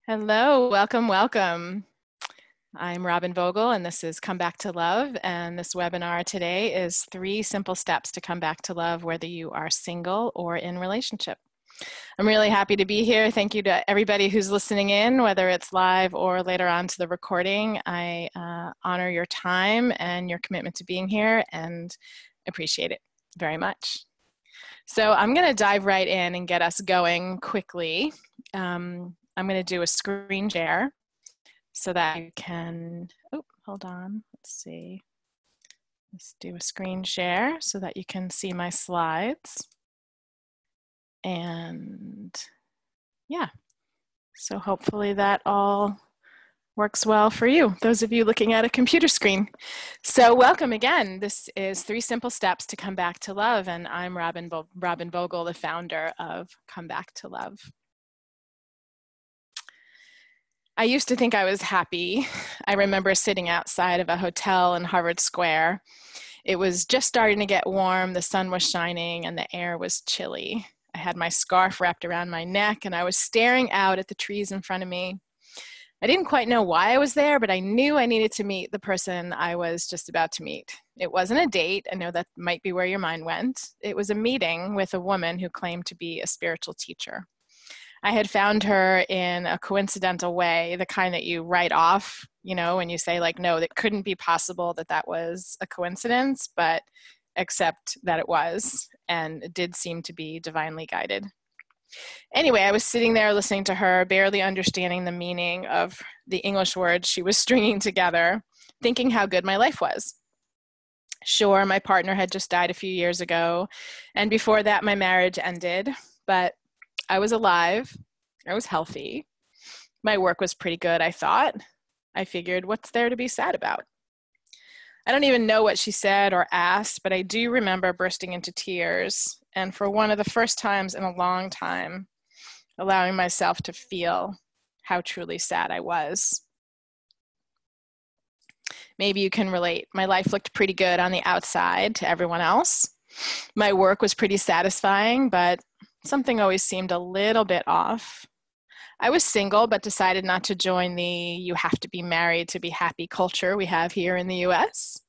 Hello, welcome, welcome. I'm Robin Vogel, and this is Come Back to Love. And this webinar today is 3 simple steps to come back to love, whether you are single or in relationship. I'm really happy to be here. Thank you to everybody who's listening in, whether it's live or later on to the recording. I honor your time and your commitment to being here and appreciate it very much. So I'm going to dive right in and get us going quickly. I'm going to do a screen share so that you can, oh, hold on, let's see. Let's do a screen share so that you can see my slides. And yeah, so hopefully that all works well for you, those of you looking at a computer screen. So welcome again. This is 3 simple steps to come back to love, and I'm Robin Vogel, the founder of Come Back to Love. I used to think I was happy. I remember sitting outside of a hotel in Harvard Square. It was just starting to get warm, the sun was shining, and the air was chilly. I had my scarf wrapped around my neck, and I was staring out at the trees in front of me. I didn't quite know why I was there, but I knew I needed to meet the person I was just about to meet. It wasn't a date. I know that might be where your mind went. It was a meeting with a woman who claimed to be a spiritual teacher. I had found her in a coincidental way, the kind that you write off, you know, when you say like, no, that couldn't be possible that that was a coincidence, but accept that it was, and it did seem to be divinely guided. Anyway, I was sitting there listening to her, barely understanding the meaning of the English words she was stringing together, thinking how good my life was. Sure, my partner had just died a few years ago, and before that my marriage ended, but I was alive, I was healthy, my work was pretty good, I thought. I figured, what's there to be sad about? I don't even know what she said or asked, but I do remember bursting into tears, and for one of the first times in a long time, allowing myself to feel how truly sad I was. Maybe you can relate. My life looked pretty good on the outside to everyone else. My work was pretty satisfying, but something always seemed a little bit off. I was single, but decided not to join the you have to be married to be happy culture we have here in the US.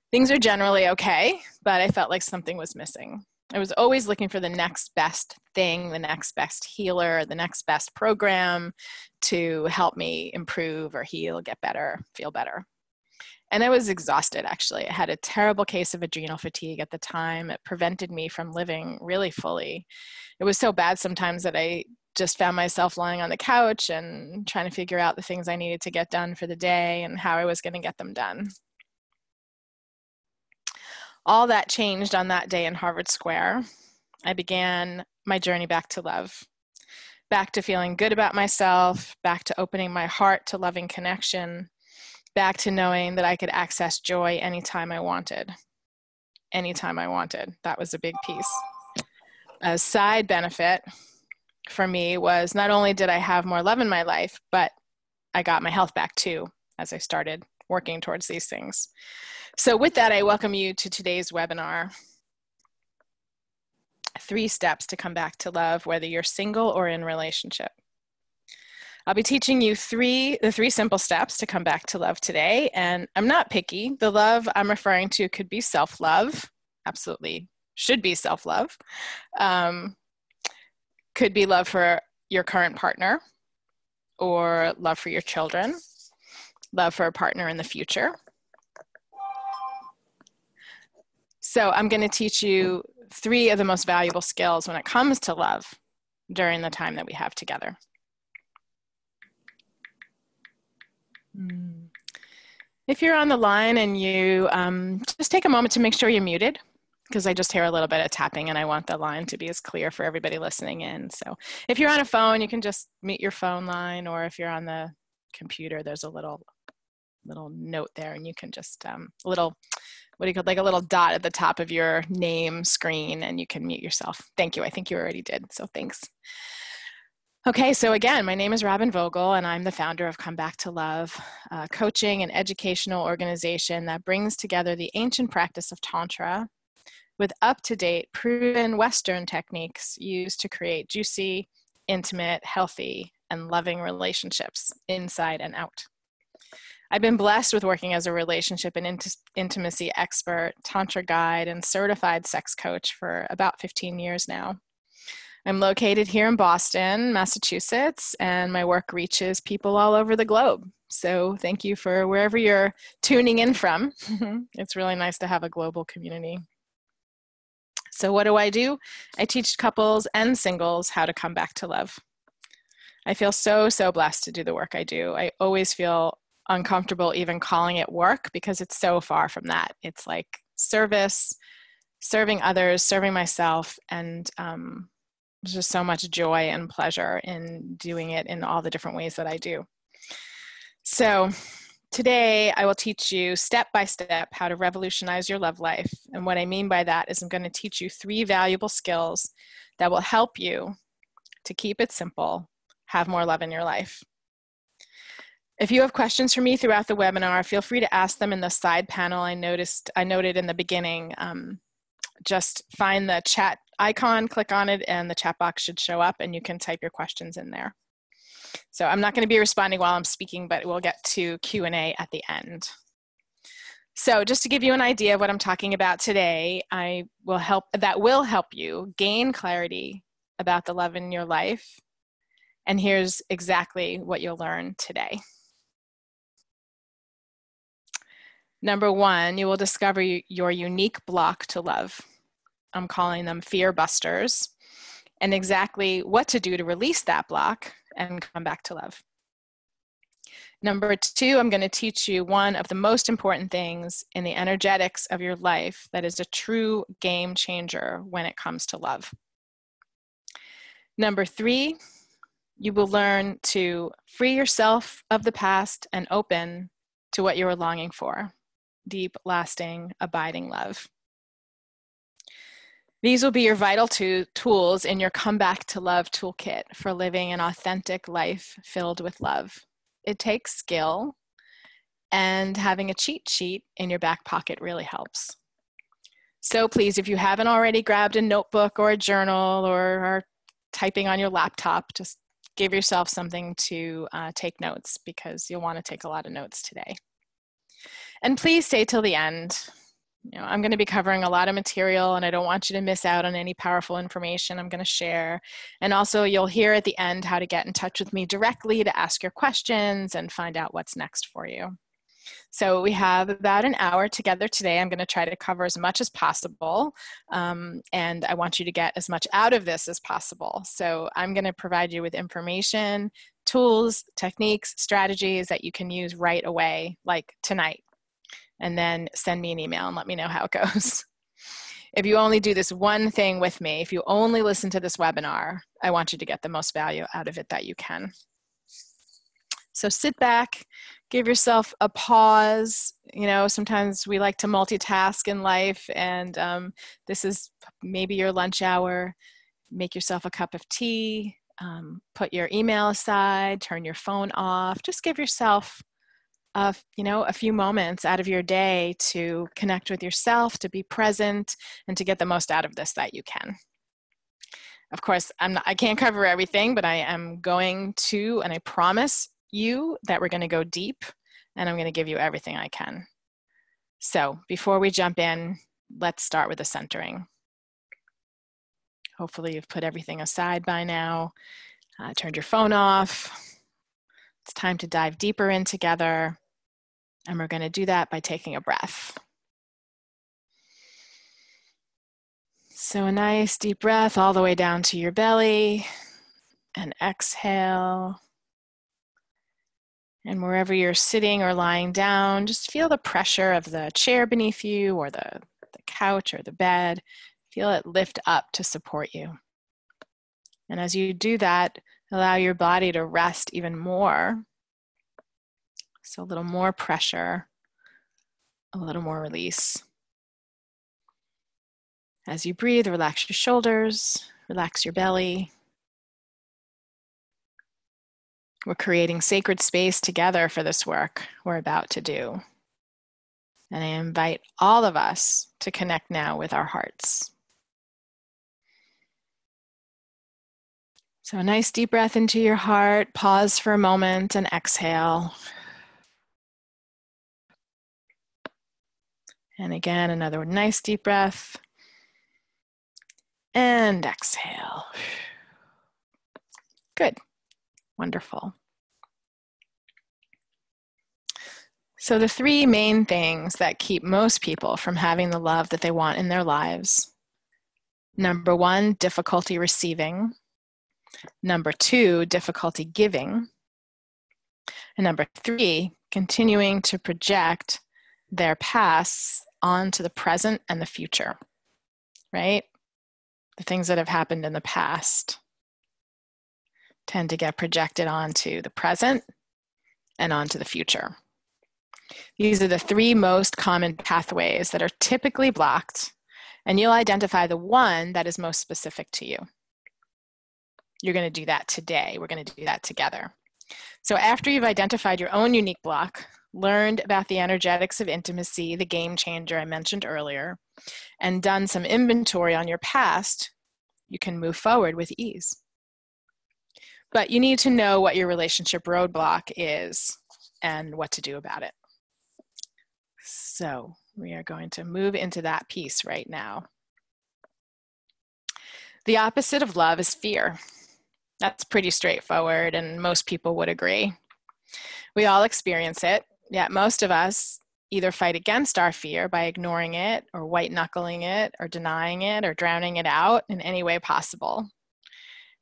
Things are generally okay, but I felt like something was missing. I was always looking for the next best thing, the next best healer, the next best program to help me improve or heal, get better, feel better. And I was exhausted, actually. I had a terrible case of adrenal fatigue at the time. It prevented me from living really fully. It was so bad sometimes that I just found myself lying on the couch and trying to figure out the things I needed to get done for the day and how I was going to get them done. All that changed on that day in Harvard Square. I began my journey back to love, back to feeling good about myself, back to opening my heart to loving connection, back to knowing that I could access joy anytime I wanted. Anytime I wanted. That was a big piece. A side benefit for me was not only did I have more love in my life, but I got my health back too as I started working towards these things. So with that, I welcome you to today's webinar, 3 steps to come back to love, whether you're single or in relationship. I'll be teaching you the three simple steps to come back to love today, and I'm not picky. The love I'm referring to could be self-love, absolutely should be self-love. Could be love for your current partner, or love for your children, love for a partner in the future. So I'm going to teach you 3 of the most valuable skills when it comes to love during the time that we have together. If you're on the line and you just take a moment to make sure you're muted, because I just hear a little bit of tapping and I want the line to be as clear for everybody listening in. So if you're on a phone, you can just mute your phone line, or if you're on the computer, there's a little note there and you can just like a little dot at the top of your name screen and you can mute yourself. Thank you. I think you already did, so thanks. Okay, so again, my name is Robin Vogel and I'm the founder of Come Back to Love, a coaching and educational organization that brings together the ancient practice of Tantra with up-to-date, proven Western techniques used to create juicy, intimate, healthy, and loving relationships inside and out. I've been blessed with working as a relationship and intimacy expert, tantra guide, and certified sex coach for about 15 years now. I'm located here in Boston, Massachusetts, and my work reaches people all over the globe. So thank you for wherever you're tuning in from. It's really nice to have a global community. So what do? I teach couples and singles how to come back to love. I feel so blessed to do the work I do. I always feel uncomfortable even calling it work because it's so far from that. It's like service, serving others, serving myself, and there's just so much joy and pleasure in doing it in all the different ways that I do. So today I will teach you step by step how to revolutionize your love life. And what I mean by that is I'm going to teach you 3 valuable skills that will help you to keep it simple, have more love in your life. If you have questions for me throughout the webinar, feel free to ask them in the side panel I noted in the beginning. Just find the chat icon, click on it, and the chat box should show up, and you can type your questions in there. So I'm not going to be responding while I'm speaking, but we'll get to Q&A at the end. So just to give you an idea of what I'm talking about today, that will help you gain clarity about the love in your life. And here's exactly what you'll learn today. Number 1, you will discover your unique block to love. I'm calling them fear busters, and exactly what to do to release that block and come back to love. Number 2, I'm going to teach you one of the most important things in the energetics of your life that is a true game changer when it comes to love. Number 3, you will learn to free yourself of the past and open to what you are longing for, deep, lasting, abiding love. These will be your vital tools in your Come Back to Love toolkit for living an authentic life filled with love. It takes skill, and having a cheat sheet in your back pocket really helps. So please, if you haven't already grabbed a notebook or a journal or are typing on your laptop, just give yourself something to take notes, because you'll want to take a lot of notes today. And please stay till the end. I'm going to be covering a lot of material, and I don't want you to miss out on any powerful information I'm going to share. And also, you'll hear at the end how to get in touch with me directly to ask your questions and find out what's next for you. So we have about an hour together today. I'm going to try to cover as much as possible, and I want you to get as much out of this as possible. So I'm going to provide you with information, tools, techniques, strategies that you can use right away, like tonight. And then send me an email and let me know how it goes. If you only do this one thing with me, if you only listen to this webinar, I want you to get the most value out of it that you can. So sit back, give yourself a pause. Sometimes we like to multitask in life, and this is maybe your lunch hour. Make yourself a cup of tea, put your email aside, turn your phone off. Just give yourself a few moments out of your day to connect with yourself, to be present, and to get the most out of this that you can. Of course, I can't cover everything, but I am going to, and I promise you that we're going to go deep, and I'm going to give you everything I can. So before we jump in, let's start with the centering. Hopefully you've put everything aside by now, turned your phone off. It's time to dive deeper in together. And we're going to do that by taking a breath. So a nice deep breath all the way down to your belly, and exhale. And wherever you're sitting or lying down, just feel the pressure of the chair beneath you, or the couch or the bed. Feel it lift up to support you. And as you do that, allow your body to rest even more. So a little more pressure, a little more release. As you breathe, relax your shoulders, relax your belly. We're creating sacred space together for this work we're about to do. And I invite all of us to connect now with our hearts. So a nice deep breath into your heart, pause for a moment and exhale. And again, another nice deep breath and exhale. Good, wonderful. So the three main things that keep most people from having the love that they want in their lives. Number one, difficulty receiving. Number two, difficulty giving. And number three, continuing to project their pasts onto the present and the future, right? The things that have happened in the past tend to get projected onto the present and onto the future. These are the three most common pathways that are typically blocked, and you'll identify the one that is most specific to you. You're going to do that today. We're going to do that together. So after you've identified your own unique block, learned about the energetics of intimacy, the game changer I mentioned earlier, and done some inventory on your past, you can move forward with ease. But you need to know what your relationship roadblock is and what to do about it. So we are going to move into that piece right now. The opposite of love is fear. That's pretty straightforward, and most people would agree. We all experience it, yet most of us either fight against our fear by ignoring it, or white-knuckling it, or denying it, or drowning it out in any way possible.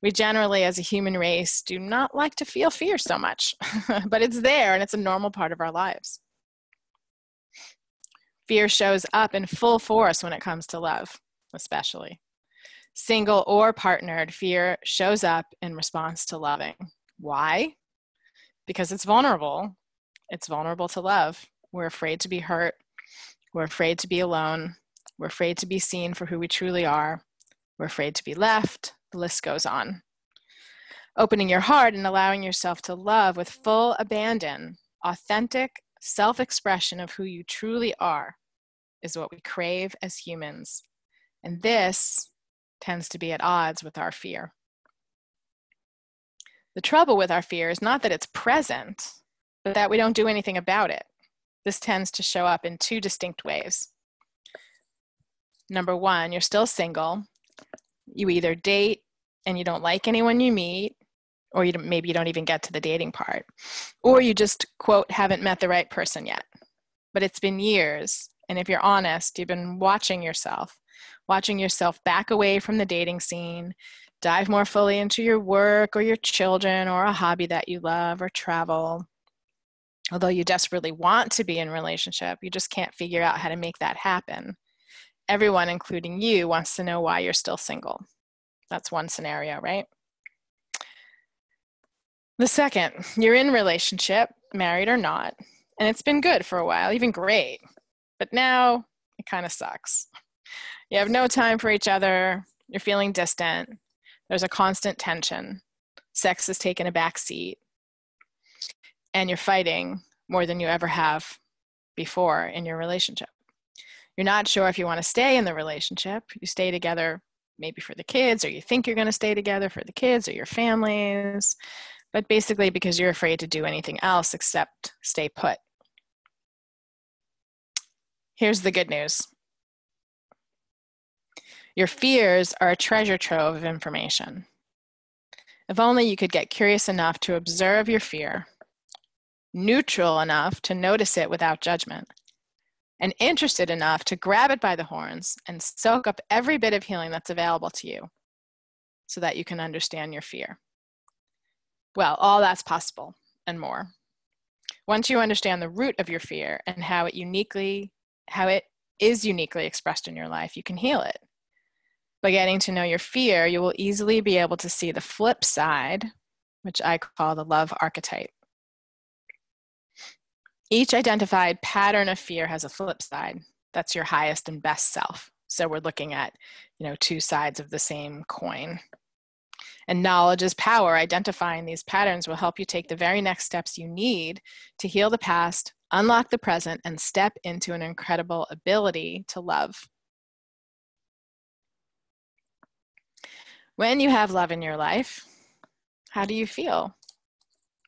We generally, as a human race, do not like to feel fear so much, but it's there and it's a normal part of our lives. Fear shows up in full force when it comes to love, especially. Single or partnered, fear shows up in response to loving. Why? Because it's vulnerable. It's vulnerable to love. We're afraid to be hurt. We're afraid to be alone. We're afraid to be seen for who we truly are. We're afraid to be left. The list goes on. Opening your heart and allowing yourself to love with full abandon, authentic self-expression of who you truly are, is what we crave as humans. And this tends to be at odds with our fear. The trouble with our fear is not that it's present, but that we don't do anything about it. This tends to show up in two distinct ways. Number one, you're still single. You either date and you don't like anyone you meet, or maybe you don't even get to the dating part, or you just, quote, haven't met the right person yet. But it's been years, and if you're honest, you've been watching yourself back away from the dating scene, dive more fully into your work or your children or a hobby that you love or travel. Although you desperately want to be in a relationship, you just can't figure out how to make that happen. Everyone, including you, wants to know why you're still single. That's one scenario, right? The second, you're in a relationship, married or not, and it's been good for a while, even great. But now it kind of sucks. You have no time for each other. You're feeling distant. There's a constant tension. Sex has taken a back seat. And you're fighting more than you ever have before in your relationship. You're not sure if you want to stay in the relationship. You stay together maybe for the kids, or you think you're going to stay together for the kids or your families, but basically because you're afraid to do anything else except stay put. Here's the good news. Your fears are a treasure trove of information. If only you could get curious enough to observe your fear, neutral enough to notice it without judgment, and interested enough to grab it by the horns and soak up every bit of healing that's available to you so that you can understand your fear. Well, all that's possible and more. Once you understand the root of your fear and how it is uniquely expressed in your life, you can heal it. By getting to know your fear, you will easily be able to see the flip side, which I call the love archetype. Each identified pattern of fear has a flip side. That's your highest and best self. So we're looking at, two sides of the same coin. And knowledge is power. Identifying these patterns will help you take the very next steps you need to heal the past, unlock the present, and step into an incredible ability to love. When you have love in your life, How do you feel?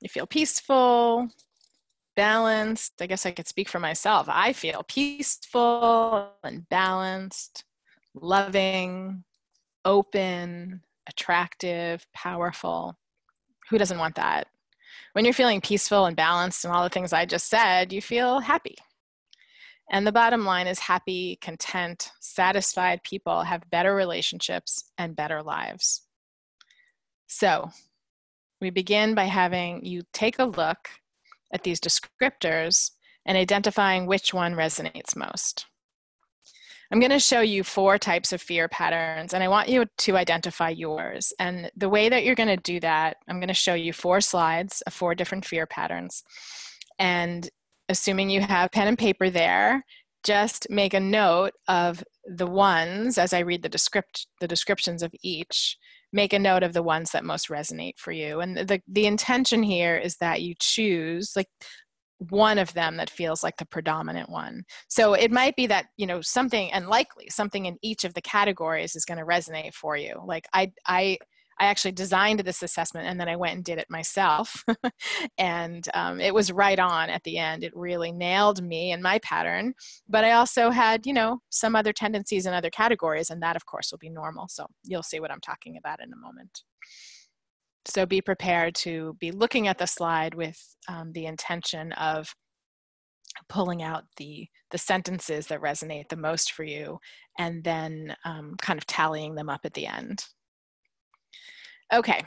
You feel peaceful, balanced? I guess I could speak for myself. I feel peaceful and balanced, loving, open, attractive, powerful. Who doesn't want that? When you're feeling peaceful and balanced and all the things I just said, you feel happy. And the bottom line is happy, content, satisfied people have better relationships and better lives. So we begin by having you take a look at these descriptors and identifying which one resonates most. I'm going to show you 4 types of fear patterns, and I want you to identify yours. And the way that you're going to do that, I'm going to show you 4 slides of 4 different fear patterns. And assuming you have pen and paper there, just make a note of the ones, as I read the descriptions of each, make a note of the ones that most resonate for you. And the intention here is that you choose like one of them that feels like the predominant one. So it might be that, you know, something, and likely something in each of the categories is going to resonate for you. Like I actually designed this assessment and then I went and did it myself. And it was right on at the end. It really nailed me and my pattern. But I also had, you know, some other tendencies in other categories, and that of course will be normal. So you'll see what I'm talking about in a moment. So be prepared to be looking at the slide with the intention of pulling out the sentences that resonate the most for you, and then kind of tallying them up at the end. Okay,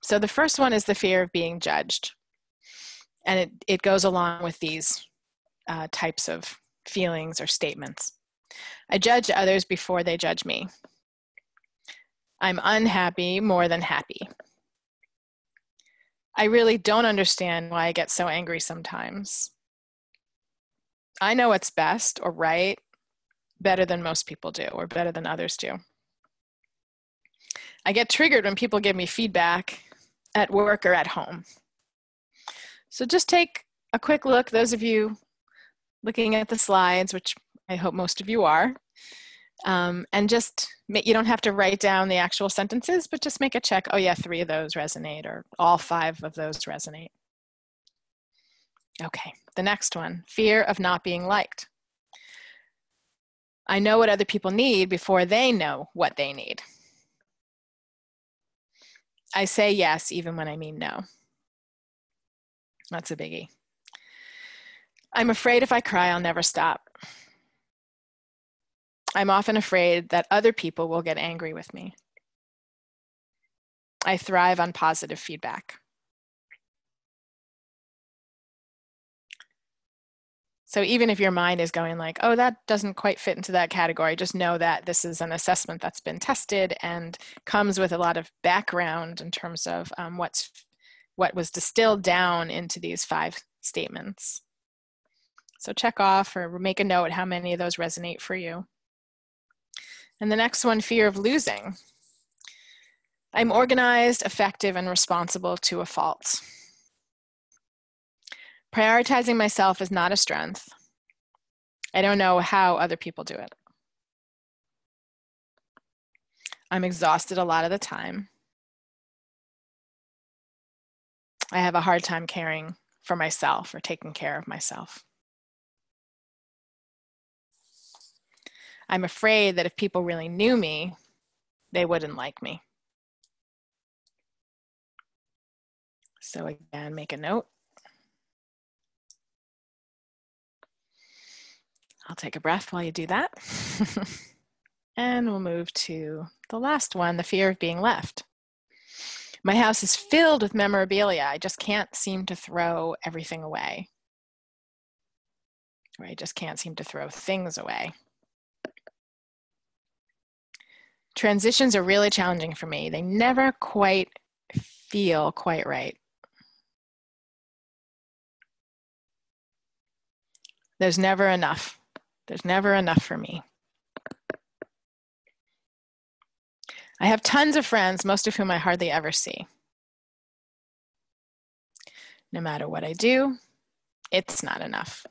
so the first one is the fear of being judged. And it goes along with these types of feelings or statements. I judge others before they judge me. I'm unhappy more than happy. I really don't understand why I get so angry sometimes. I know what's best or right better than most people do, or better than others do. I get triggered when people give me feedback at work or at home. So just take a quick look, those of you looking at the slides, which I hope most of you are, and just, you don't have to write down the actual sentences, but just make a check. Oh yeah, 3 of those resonate, or all 5 of those resonate. Okay, the next one, fear of not being liked. I know what other people need before they know what they need. I say yes even when I mean no. That's a biggie. I'm afraid if I cry, I'll never stop. I'm often afraid that other people will get angry with me. I thrive on positive feedback. So even if your mind is going like, oh, that doesn't quite fit into that category, just know that this is an assessment that's been tested and comes with a lot of background in terms of what was distilled down into these 5 statements. So check off or make a note how many of those resonate for you. And the next one, fear of losing. I'm organized, effective, and responsible to a fault. Prioritizing myself is not a strength. I don't know how other people do it. I'm exhausted a lot of the time. I have a hard time caring for myself or taking care of myself. I'm afraid that if people really knew me, they wouldn't like me. So again, make a note. I'll take a breath while you do that. And we'll move to the last one, the fear of being left. My house is filled with memorabilia. I just can't seem to throw everything away. Or I just can't seem to throw things away. Transitions are really challenging for me. They never quite feel quite right. There's never enough. There's never enough for me. I have tons of friends, most of whom I hardly ever see. No matter what I do, it's not enough.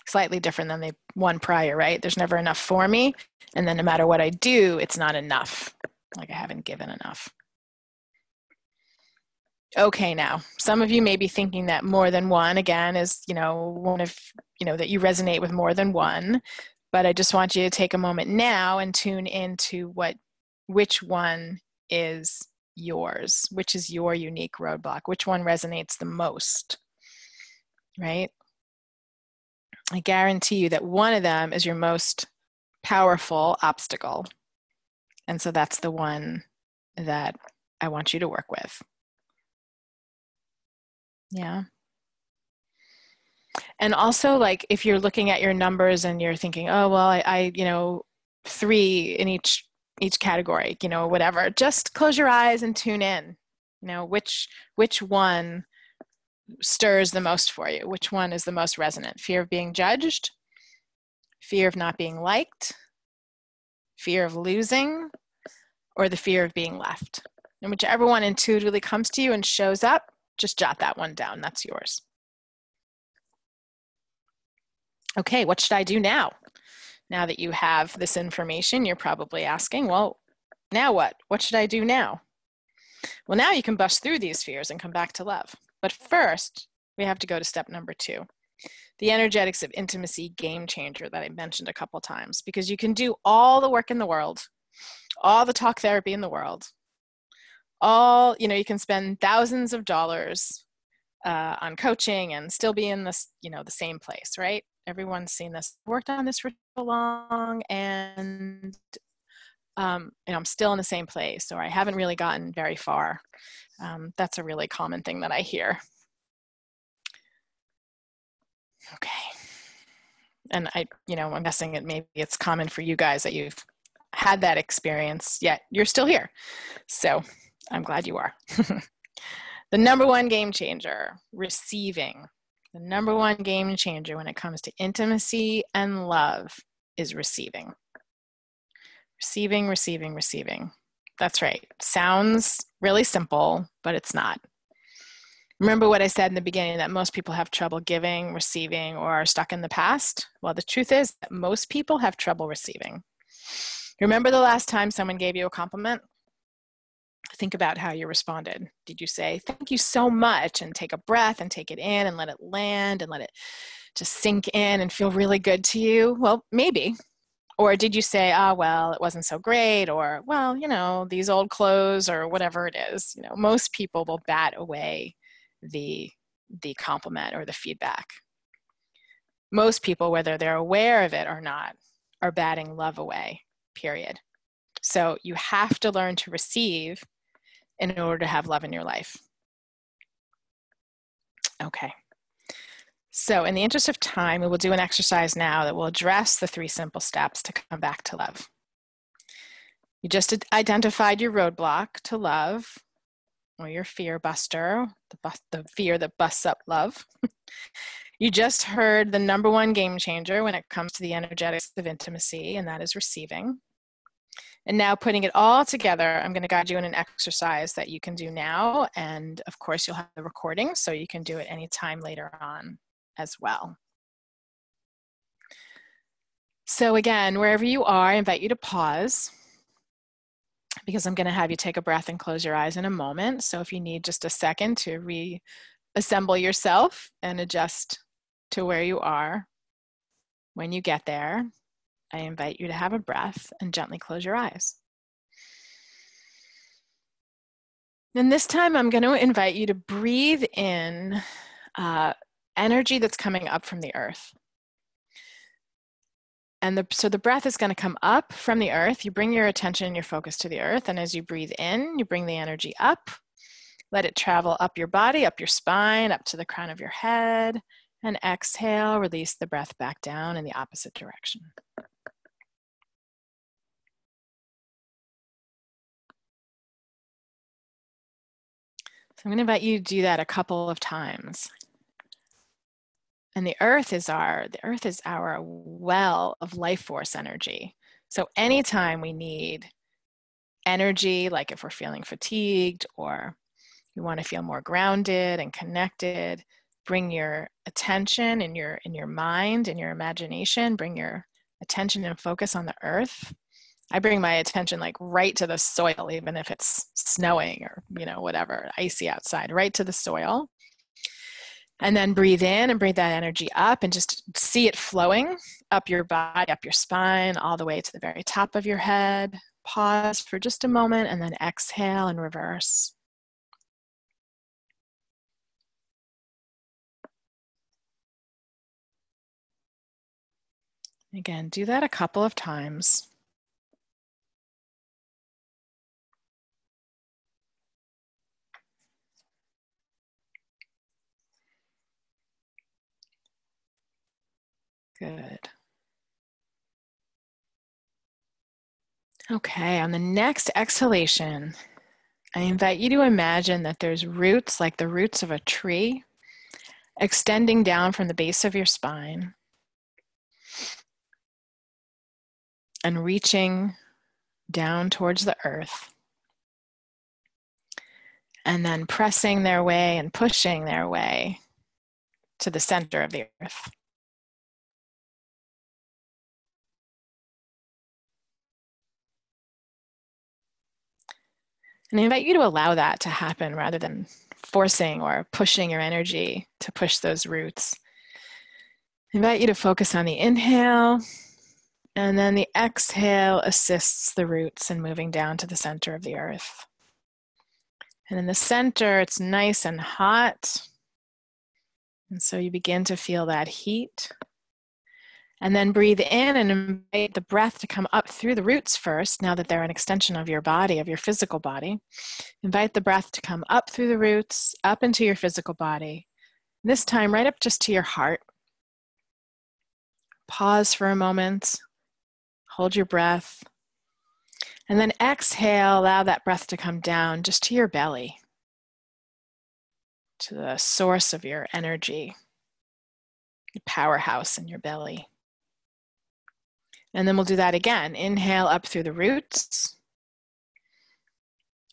Slightly different than the one prior, right? There's never enough for me. And then no matter what I do, it's not enough. Like I haven't given enough. Okay, now, some of you may be thinking that more than one, again, is, one of, that you resonate with more than one, but I just want you to take a moment now and tune into which one is yours, which is your unique roadblock, which one resonates the most, right? I guarantee you that one of them is your most powerful obstacle. And so that's the one that I want you to work with. Yeah. And also, like, if you're looking at your numbers and you're thinking, oh, well, I 3 in each category, whatever, just close your eyes and tune in. Which one stirs the most for you? Which one is the most resonant? Fear of being judged, fear of not being liked, fear of losing, or the fear of being left? And whichever one intuitively comes to you and shows up, just jot that one down. That's yours. Okay, what should I do now? Now that you have this information, you're probably asking, well, now what? What should I do now? Well, now you can bust through these fears and come back to love. But first, we have to go to step number 2, the energetics of intimacy game changer that I mentioned a couple times, because you can do all the work in the world, all the talk therapy in the world, you can spend thousands of dollars on coaching and still be in this, the same place, right? Everyone's seen this, worked on this for so long, and I'm still in the same place, or I haven't really gotten very far. That's a really common thing that I hear. Okay. And I'm guessing maybe it's common for you guys that you've had that experience, yet you're still here. So I'm glad you are. The number one game changer, receiving. The number one game changer when it comes to intimacy and love is receiving. Receiving, receiving, receiving. That's right. Sounds really simple, but it's not. Remember what I said in the beginning, that most people have trouble giving, receiving, or are stuck in the past? Well, the truth is that most people have trouble receiving. Remember the last time someone gave you a compliment? Think about how you responded. Did you say, thank you so much, and take a breath and take it in and let it land and let it just sink in and feel really good to you? Well, maybe. Or did you say, well, it wasn't so great, or, well, these old clothes, or whatever it is. Most people will bat away the compliment or the feedback. Most people, whether they're aware of it or not, are batting love away, period. So you have to learn to receive in order to have love in your life. Okay. So in the interest of time, we will do an exercise now that will address the 3 simple steps to come back to love. You just identified your roadblock to love, or your fear buster, the fear that busts up love. You just heard the number one game changer when it comes to the energetics of intimacy, and that is receiving. And now, putting it all together, I'm going to guide you in an exercise that you can do now. And of course, you'll have the recording, so you can do it anytime later on as well. So again, wherever you are, I invite you to pause, because I'm going to have you take a breath and close your eyes in a moment. So if you need just a second to reassemble yourself and adjust to where you are, when you get there, I invite you to have a breath and gently close your eyes. And this time I'm going to invite you to breathe in energy that's coming up from the earth. And so the breath is going to come up from the earth. You bring your attention and your focus to the earth. And as you breathe in, you bring the energy up. Let it travel up your body, up your spine, up to the crown of your head. And exhale, release the breath back down in the opposite direction. So I'm going to invite you to do that a couple of times. And the earth is our well of life force energy. So anytime we need energy, like if we're feeling fatigued or you want to feel more grounded and connected, bring your attention in your mind and your imagination, bring your attention and focus on the earth I bring my attention like right to the soil, even if it's snowing or, whatever, icy outside, right to the soil. And then breathe in and breathe that energy up and just see it flowing up your body, up your spine, all the way to the very top of your head. Pause for just a moment and then exhale and reverse. Again, do that a couple of times. Good. Okay, on the next exhalation, I invite you to imagine that there's roots, like the roots of a tree, extending down from the base of your spine and reaching down towards the earth, and then pressing their way and pushing their way to the center of the earth. And I invite you to allow that to happen rather than forcing or pushing your energy to push those roots. I invite you to focus on the inhale, and then the exhale assists the roots in moving down to the center of the earth. And in the center, it's nice and hot. And so you begin to feel that heat. And then breathe in and invite the breath to come up through the roots first, now that they're an extension of your body, of your physical body. Invite the breath to come up through the roots, up into your physical body. This time, right up just to your heart. Pause for a moment. Hold your breath. And then exhale, allow that breath to come down just to your belly, to the source of your energy, the powerhouse in your belly. And then we'll do that again. Inhale up through the roots,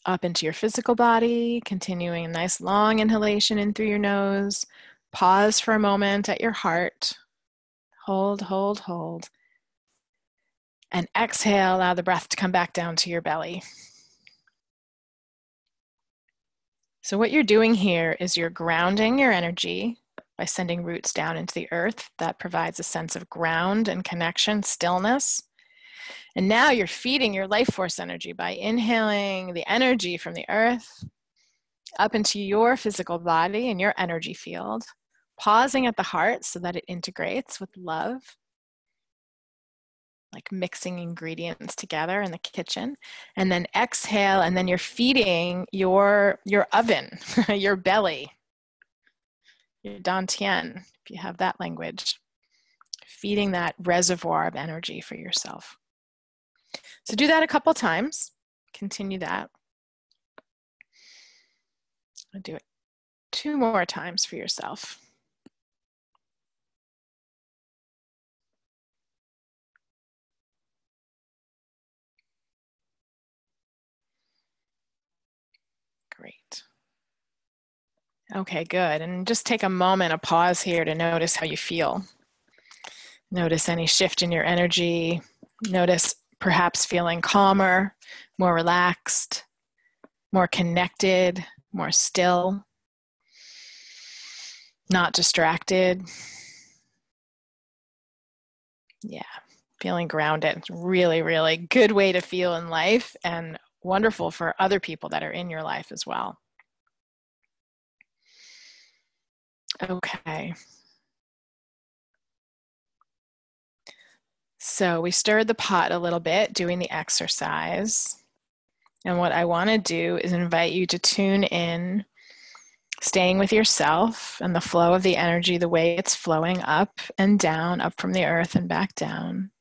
up into your physical body, continuing a nice long inhalation in through your nose. Pause for a moment at your heart. Hold, hold, hold. And exhale, allow the breath to come back down to your belly. So what you're doing here is you're grounding your energy by sending roots down into the earth. That provides a sense of ground and connection, stillness. And now you're feeding your life force energy by inhaling the energy from the earth up into your physical body and your energy field, pausing at the heart so that it integrates with love, like mixing ingredients together in the kitchen. And then exhale, and then you're feeding your oven, your belly, your dantian, if you have that language, feeding that reservoir of energy for yourself. So do that a couple times. Continue that. I'll do it 2 more times for yourself. Great. Okay, good. And just take a moment, a pause here to notice how you feel. Notice any shift in your energy. Notice perhaps feeling calmer, more relaxed, more connected, more still, not distracted. Yeah, feeling grounded. It's really, really good way to feel in life, and wonderful for other people that are in your life as well. Okay. So we stirred the pot a little bit doing the exercise. And what I want to do is invite you to tune in, staying with yourself and the flow of the energy, the way it's flowing up and down, up from the earth and back down.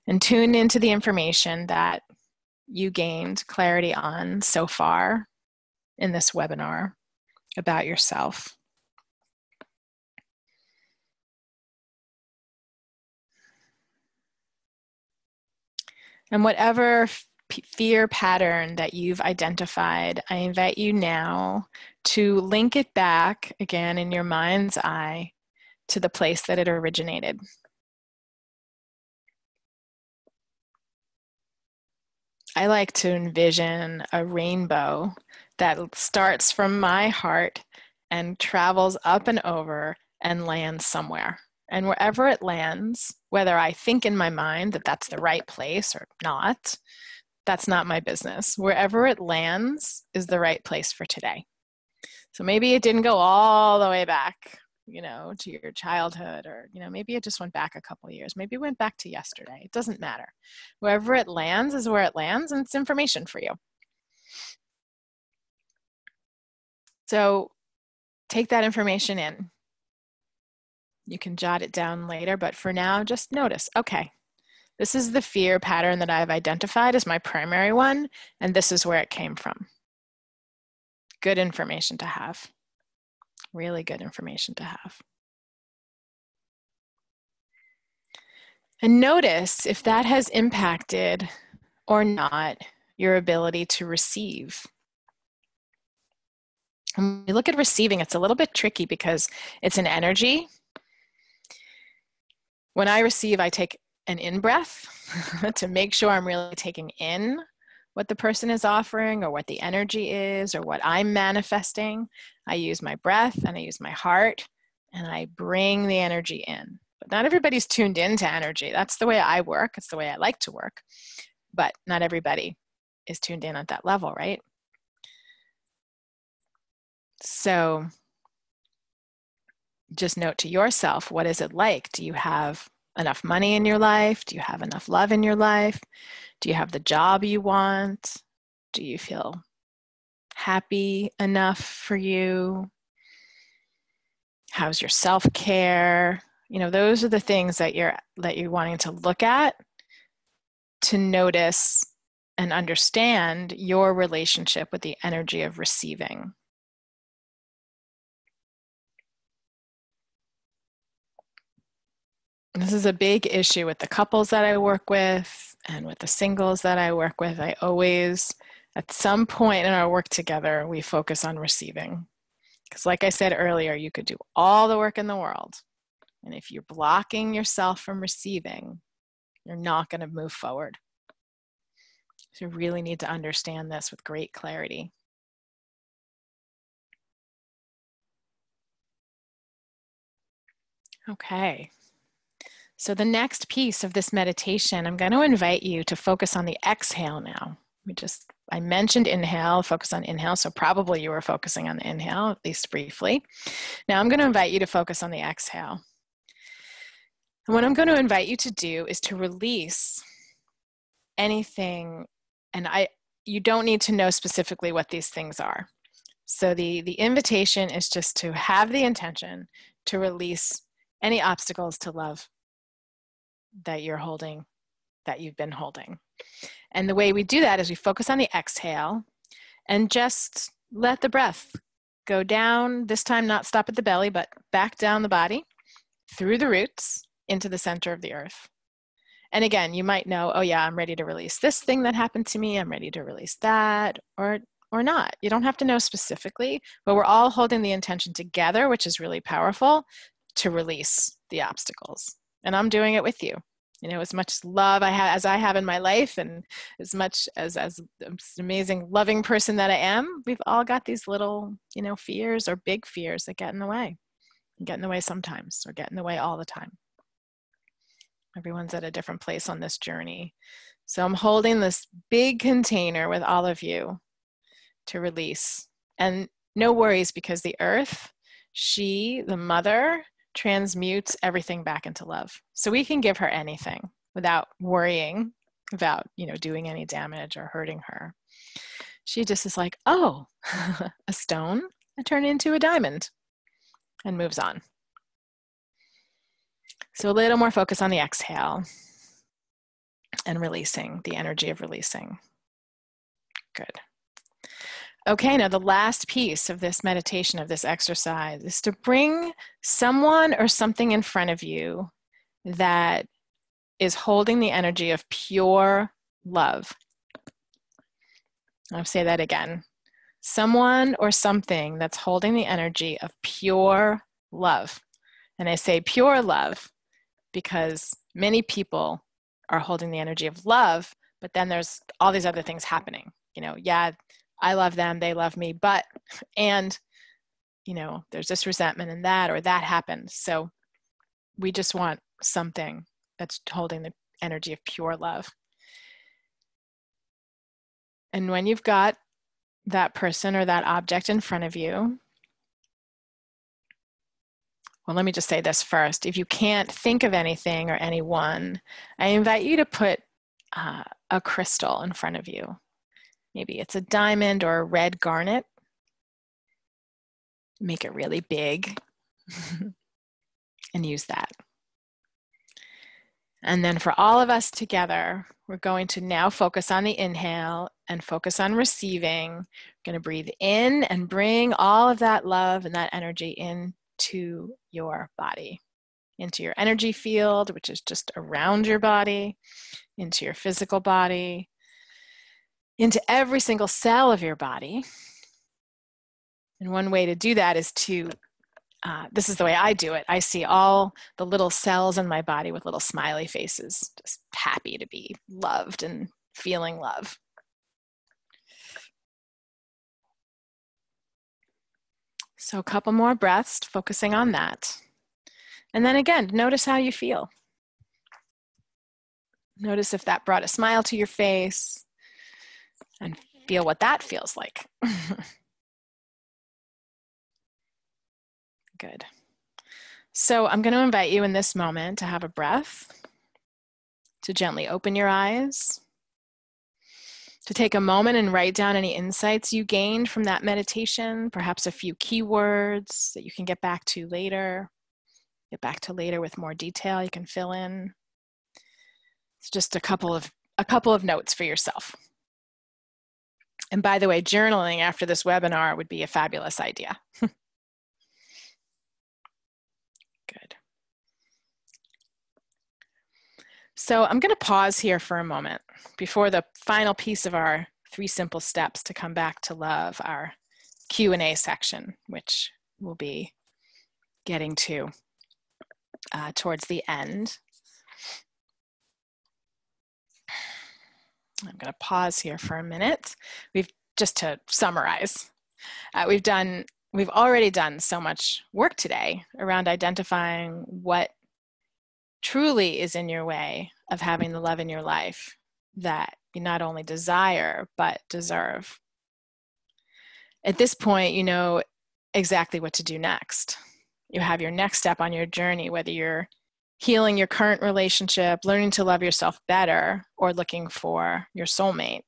And tune into the information that you gained clarity on so far in this webinar about yourself. And whatever fear pattern that you've identified, I invite you now to link it back again in your mind's eye to the place that it originated. I like to envision a rainbow that starts from my heart and travels up and over and lands somewhere. And wherever it lands, whether I think in my mind that that's the right place or not, that's not my business. Wherever it lands is the right place for today. So maybe it didn't go all the way back, to your childhood, or, maybe it just went back a couple of years. Maybe it went back to yesterday. It doesn't matter. Wherever it lands is where it lands, and it's information for you. So take that information in. You can jot it down later, but for now, just notice, okay, this is the fear pattern that I've identified as my primary one, and this is where it came from. Good information to have. Really good information to have. And notice if that has impacted or not your ability to receive. When you look at receiving, it's a little bit tricky because it's an energy. When I receive, I take an in-breath to make sure I'm really taking in what the person is offering or what the energy is or what I'm manifesting. I use my breath and I use my heart and I bring the energy in. But not everybody's tuned into energy. That's the way I work. It's the way I like to work. But not everybody is tuned in at that level, right? So just note to yourself, what is it like? Do you have enough money in your life? Do you have enough love in your life? Do you have the job you want? Do you feel happy enough for you? How's your self-care? Those are the things that you're wanting to look at to notice and understand your relationship with the energy of receiving. This is a big issue with the couples that I work with and with the singles that I work with. I always, at some point in our work together, we focus on receiving. Because like I said earlier, you could do all the work in the world. And if you're blocking yourself from receiving, you're not going to move forward. So you really need to understand this with great clarity. Okay. So the next piece of this meditation, I'm going to invite you to focus on the exhale now. I mentioned inhale, focus on inhale, so probably you were focusing on the inhale, at least briefly. Now I'm going to invite you to focus on the exhale. And what I'm going to invite you to do is to release anything, and you don't need to know specifically what these things are. So the invitation is just to have the intention to release any obstacles to love that you're holding, that you've been holding. And the way we do that is we focus on the exhale and just let the breath go down, this time not stop at the belly, but back down the body, through the roots, into the center of the earth. And again, you might know, oh yeah, I'm ready to release this thing that happened to me, I'm ready to release that, or not. You don't have to know specifically, but we're all holding the intention together, which is really powerful, to release the obstacles. And I'm doing it with you. As much love as I have in my life, and as much as the amazing, loving person that I am, we've all got these little, fears or big fears that get in the way. Get in the way sometimes, or get in the way all the time. Everyone's at a different place on this journey. So I'm holding this big container with all of you to release. And no worries, because the earth, she, the mother, transmutes everything back into love. So we can give her anything without worrying about, doing any damage or hurting her. She just is like, oh, a stone, I turn it into a diamond, and moves on. So a little more focus on the exhale and releasing, the energy of releasing. Good. Okay, now the last piece of this meditation, of this exercise, is to bring someone or something in front of you that is holding the energy of pure love. I'll say that again. Someone or something that's holding the energy of pure love. And I say pure love because many people are holding the energy of love, But then there's all these other things happening. Yeah, I love them, they love me, and there's this resentment and that, or that happened. So we just want something that's holding the energy of pure love. And when you've got that person or that object in front of you, well, let me just say this first. If you can't think of anything or anyone, I invite you to put a crystal in front of you. Maybe it's a diamond or a red garnet. Make it really big and use that. And then for all of us together, we're going to now focus on the inhale and focus on receiving. We're going to breathe in and bring all of that love and that energy into your body, into your energy field, which is just around your body, into your physical body, into every single cell of your body. And one way to do that is this is the way I do it. I see all the little cells in my body with little smiley faces, just happy to be loved and feeling love. So a couple more breaths, focusing on that. And then again, notice how you feel. Notice if that brought a smile to your face, and feel what that feels like. Good. So I'm going to invite you in this moment to have a breath, to gently open your eyes, to take a moment and write down any insights you gained from that meditation, perhaps a few keywords that you can get back to later with more detail you can fill in. It's just a couple of notes for yourself. And by the way, journaling after this webinar would be a fabulous idea. Good. So I'm going to pause here for a moment before the final piece of our 3 simple steps to come back to love, our Q&A section, which we'll be getting to towards the end. I'm going to pause here for a minute. Just to summarize, we've already done so much work today around identifying what truly is in your way of having the love in your life that you not only desire, but deserve. At this point, you know exactly what to do next. You have your next step on your journey, whether you're healing your current relationship, learning to love yourself better, or looking for your soulmate.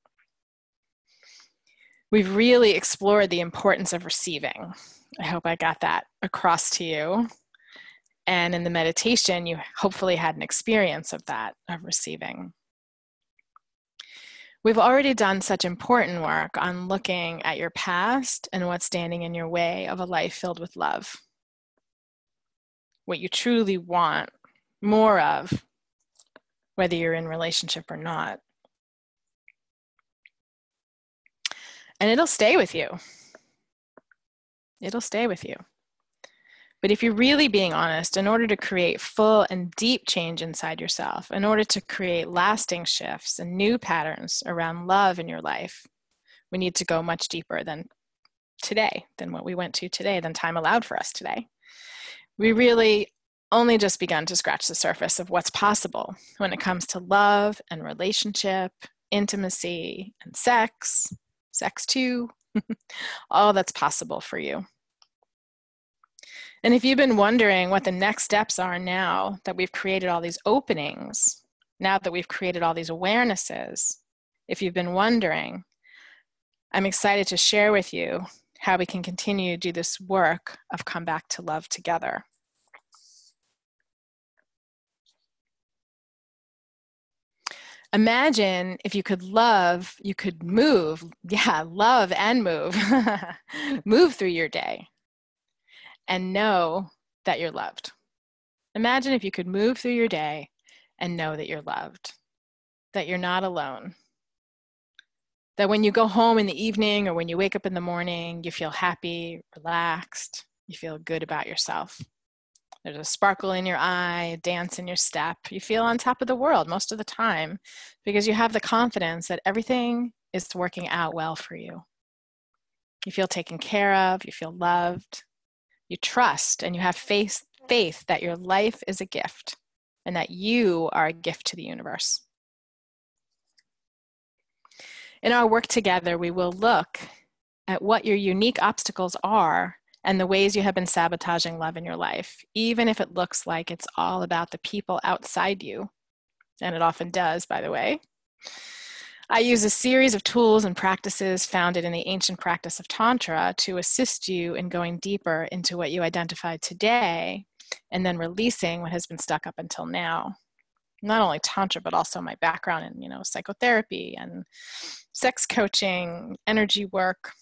We've really explored the importance of receiving. I hope I got that across to you. And in the meditation, you hopefully had an experience of that, of receiving. We've already done such important work on looking at your past and what's standing in your way of a life filled with love. What you truly want more of, whether you're in relationship or not. And it'll stay with you. It'll stay with you. But if you're really being honest, in order to create full and deep change inside yourself, in order to create lasting shifts and new patterns around love in your life, we need to go much deeper than today, than what we went to today, than time allowed for us today. We really only just begun to scratch the surface of what's possible when it comes to love and relationship, intimacy, and sex too, all that's possible for you. And if you've been wondering what the next steps are now that we've created all these openings, now that we've created all these awarenesses, if you've been wondering, I'm excited to share with you how we can continue to do this work of come back to love together. Imagine if you could love, you could move, love and move, move through your day and know that you're loved. Imagine if you could move through your day and know that you're loved, that you're not alone, that when you go home in the evening or when you wake up in the morning, you feel happy, relaxed, you feel good about yourself. There's a sparkle in your eye, a dance in your step. You feel on top of the world most of the time because you have the confidence that everything is working out well for you. You feel taken care of, you feel loved, you trust, and you have faith that your life is a gift and that you are a gift to the universe. In our work together, we will look at what your unique obstacles are and the ways you have been sabotaging love in your life, even if it looks like it's all about the people outside you. And it often does, by the way. I use a series of tools and practices founded in the ancient practice of Tantra to assist you in going deeper into what you identified today and then releasing what has been stuck up until now. Not only Tantra, but also my background in, psychotherapy and sex coaching, energy work.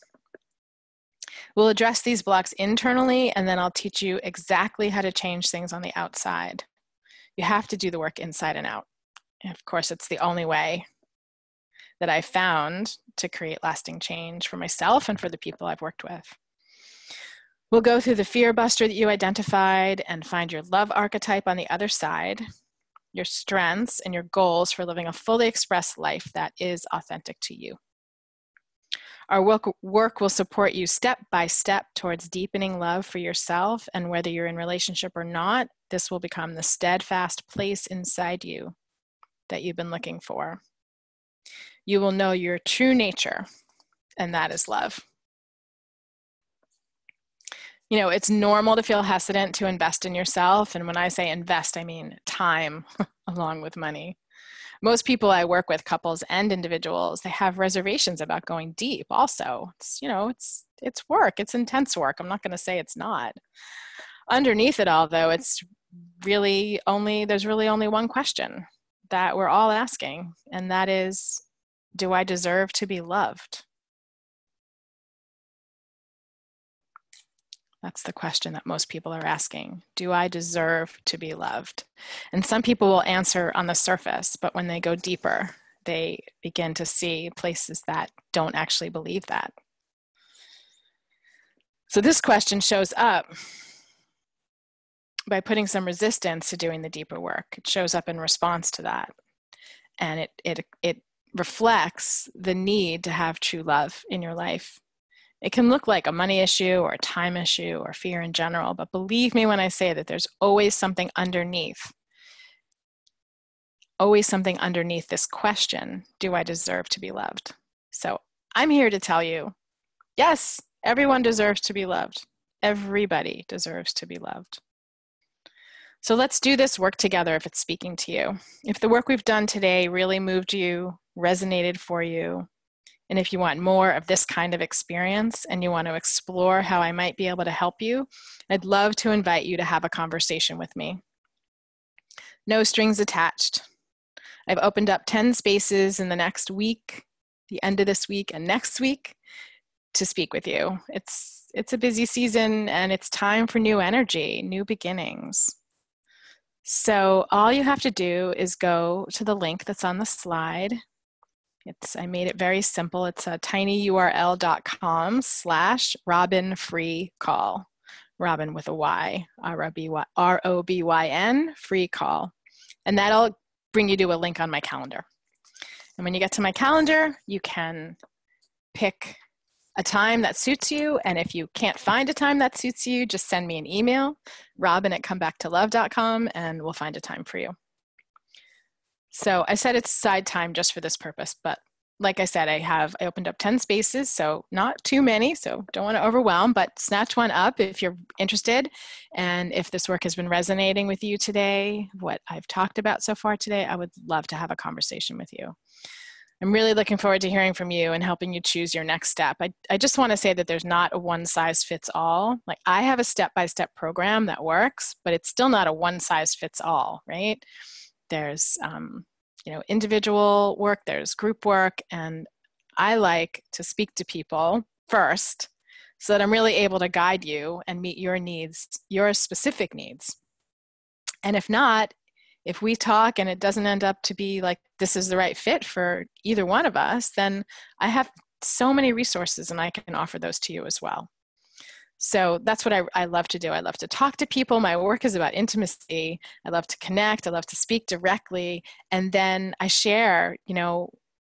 We'll address these blocks internally, and then I'll teach you exactly how to change things on the outside. You have to do the work inside and out. And of course, it's the only way that I've found to create lasting change for myself and for the people I've worked with. We'll go through the fear buster that you identified and find your love archetype on the other side, your strengths and your goals for living a fully expressed life that is authentic to you. Our work will support you step by step towards deepening love for yourself, and whether you're in relationship or not, this will become the steadfast place inside you that you've been looking for. You will know your true nature, and that is love. It's normal to feel hesitant to invest in yourself, and when I say invest, I mean time along with money. Most people I work with, couples and individuals, they have reservations about going deep also. It's work, it's intense work. I'm not going to say it's not. Underneath it all, though, there's really only one question that we're all asking, and that is, do I deserve to be loved? That's the question that most people are asking. Do I deserve to be loved? And some people will answer on the surface, but when they go deeper, they begin to see places that don't actually believe that. So this question shows up by putting some resistance to doing the deeper work. It shows up in response to that. And it reflects the need to have true love in your life. It can look like a money issue or a time issue or fear in general, but believe me when I say that there's always something underneath this question, do I deserve to be loved? So I'm here to tell you, yes, everyone deserves to be loved. Everybody deserves to be loved. So let's do this work together if it's speaking to you. If the work we've done today really moved you, resonated for you, and if you want more of this kind of experience and you want to explore how I might be able to help you, I'd love to invite you to have a conversation with me. No strings attached. I've opened up 10 spaces in the next week, the end of this week and next week, to speak with you. It's a busy season and it's time for new energy, new beginnings. So all you have to do is go to the link that's on the slide. I made it very simple. It's a tinyurl.com/Robin free call. Robin with a Y, ROBYN, free call. And that'll bring you to a link on my calendar. And when you get to my calendar, you can pick a time that suits you. And if you can't find a time that suits you, just send me an email, robin@comebacktolove.com, and we'll find a time for you. So I said it's side time just for this purpose, but like I said, I opened up 10 spaces, so not too many, so don't want to overwhelm, but snatch one up if you're interested. And if this work has been resonating with you today, what I've talked about so far today, I would love to have a conversation with you. I'm really looking forward to hearing from you and helping you choose your next step. I just want to say that there's not a one size fits all. Like, I have a step-by-step program that works, but it's still not a one size fits all, right? There's individual work, there's group work, and I like to speak to people first so that I'm really able to guide you and meet your needs, your specific needs. And if not, if we talk and it doesn't end up to be like this is the right fit for either one of us, then I have so many resources and I can offer those to you as well. So that's what I love to do. I love to talk to people. My work is about intimacy. I love to connect. I love to speak directly. And then I share,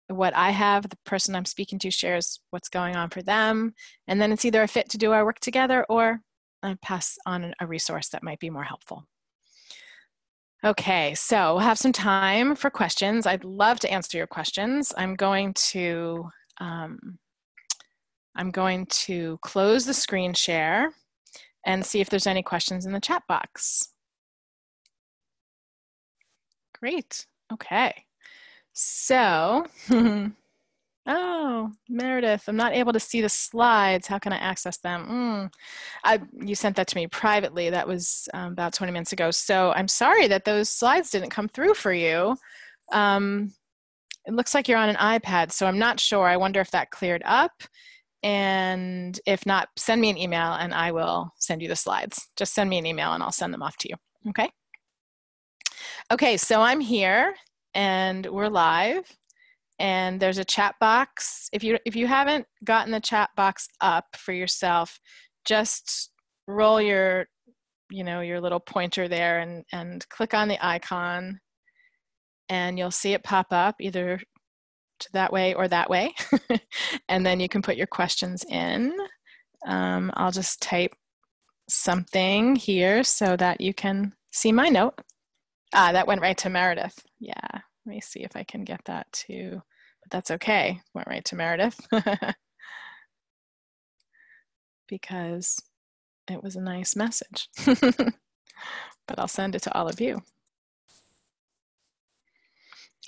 what I have, the person I'm speaking to shares what's going on for them. And then it's either a fit to do our work together, or I pass on a resource that might be more helpful. Okay, so we'll have some time for questions. I'd love to answer your questions. I'm going to close the screen share and see if there's any questions in the chat box. Great, okay. So, oh, Meredith, I'm not able to see the slides. How can I access them? You sent that to me privately. That was about 20 minutes ago. So I'm sorry that those slides didn't come through for you. It looks like you're on an iPad, so I'm not sure. I wonder if that cleared up. And if not, send me an email and I will send you the slides. Just send me an email and I'll send them off to you, okay? Okay, so I'm here and we're live, and there's a chat box. If you haven't gotten the chat box up for yourself, just roll your little pointer there and click on the icon, and you'll see it pop up either to that way or that way. And then you can put your questions in. I'll just type something here so that you can see my note. That went right to Meredith. Yeah, let me see if I can get that too. But that's okay, went right to Meredith. Because it was a nice message. But I'll send it to all of you.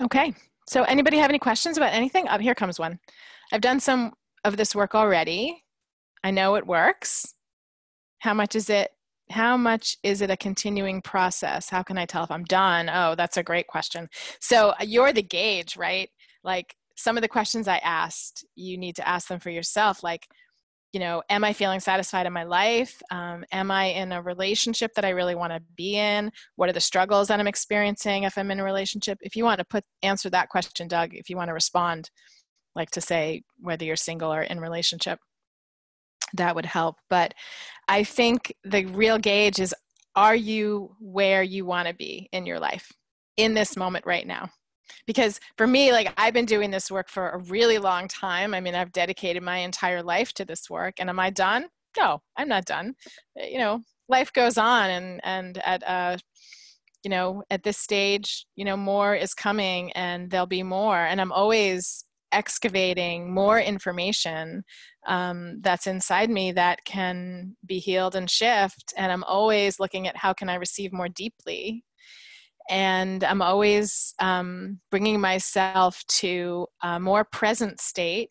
Okay, so anybody have any questions about anything? Oh, here comes one. I've done some of this work already. I know it works. How much is it a continuing process? How can I tell if I'm done? Oh, that's a great question. So you're the gauge, right? Like some of the questions I asked, you need to ask them for yourself. Like, am I feeling satisfied in my life? Am I in a relationship that I really want to be in? What are the struggles that I'm experiencing if I'm in a relationship? If you want to answer that question, Doug, if you want to respond, like to say whether you're single or in relationship, that would help. But I think the real gauge is, are you where you want to be in your life in this moment right now? Because for me, like, I've been doing this work for a really long time. I mean, I've dedicated my entire life to this work. And am I done? No, I'm not done. Life goes on, and at this stage, more is coming, and there'll be more. And I'm always excavating more information that's inside me that can be healed and shift. And I'm always looking at how can I receive more deeply. And I'm always bringing myself to a more present state,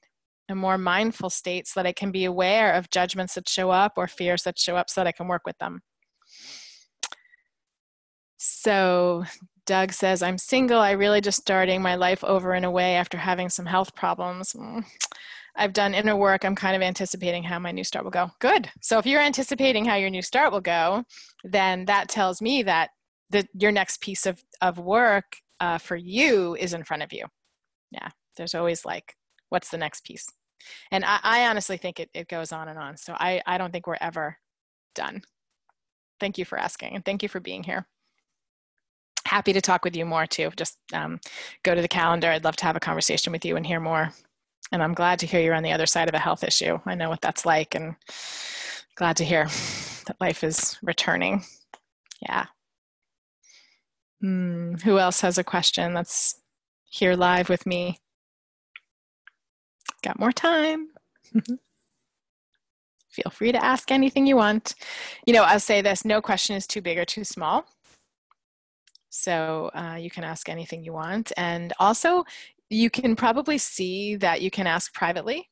a more mindful state, so that I can be aware of judgments that show up or fears that show up so that I can work with them. So Doug says, I'm single. I really just starting my life over in a way after having some health problems. I've done inner work. I'm kind of anticipating how my new start will go. Good. So if you're anticipating how your new start will go, then that tells me that your next piece of work for you is in front of you. Yeah, there's always like, what's the next piece? And I honestly think it goes on and on. So I don't think we're ever done. Thank you for asking, and thank you for being here. Happy to talk with you more too. Just go to the calendar. I'd love to have a conversation with you and hear more. And I'm glad to hear you're on the other side of a health issue. I know what that's like, and glad to hear that life is returning. Yeah. Who else has a question that's here live with me? Got more time. Feel free to ask anything you want. I'll say this, no question is too big or too small. So you can ask anything you want. And also, you can probably see that you can ask privately.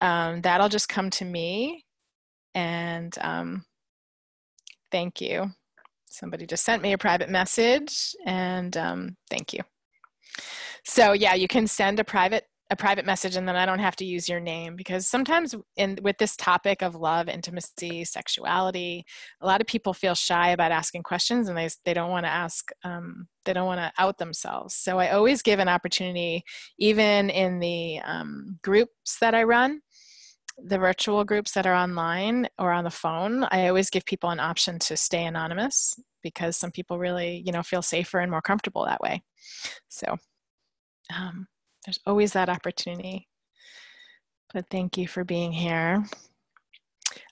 That'll just come to me. And thank you. Somebody just sent me a private message, and thank you. So yeah, you can send a private message, and then I don't have to use your name, because sometimes with this topic of love, intimacy, sexuality, a lot of people feel shy about asking questions, and they don't want to ask, they don't want to out themselves. So I always give an opportunity, even in the groups that I run, the virtual groups that are online or on the phone, I always give people an option to stay anonymous because some people really, feel safer and more comfortable that way. So there's always that opportunity. But thank you for being here.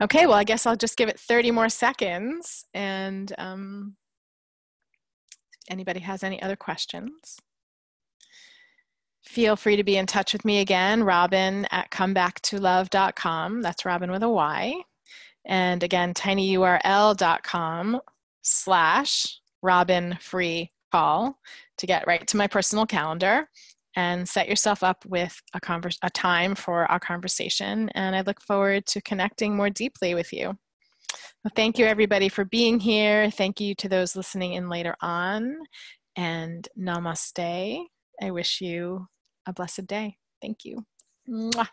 Okay, well, I guess I'll just give it 30 more seconds, and if anybody has any other questions, feel free to be in touch with me again, robin@comebacktolove.com. That's Robin with a Y. And again, tinyurl.com/RobinFreeCall to get right to my personal calendar and set yourself up with a time for our conversation. And I look forward to connecting more deeply with you. Well, thank you, everybody, for being here. Thank you to those listening in later on. And namaste. I wish you a blessed day. Thank you. Mwah.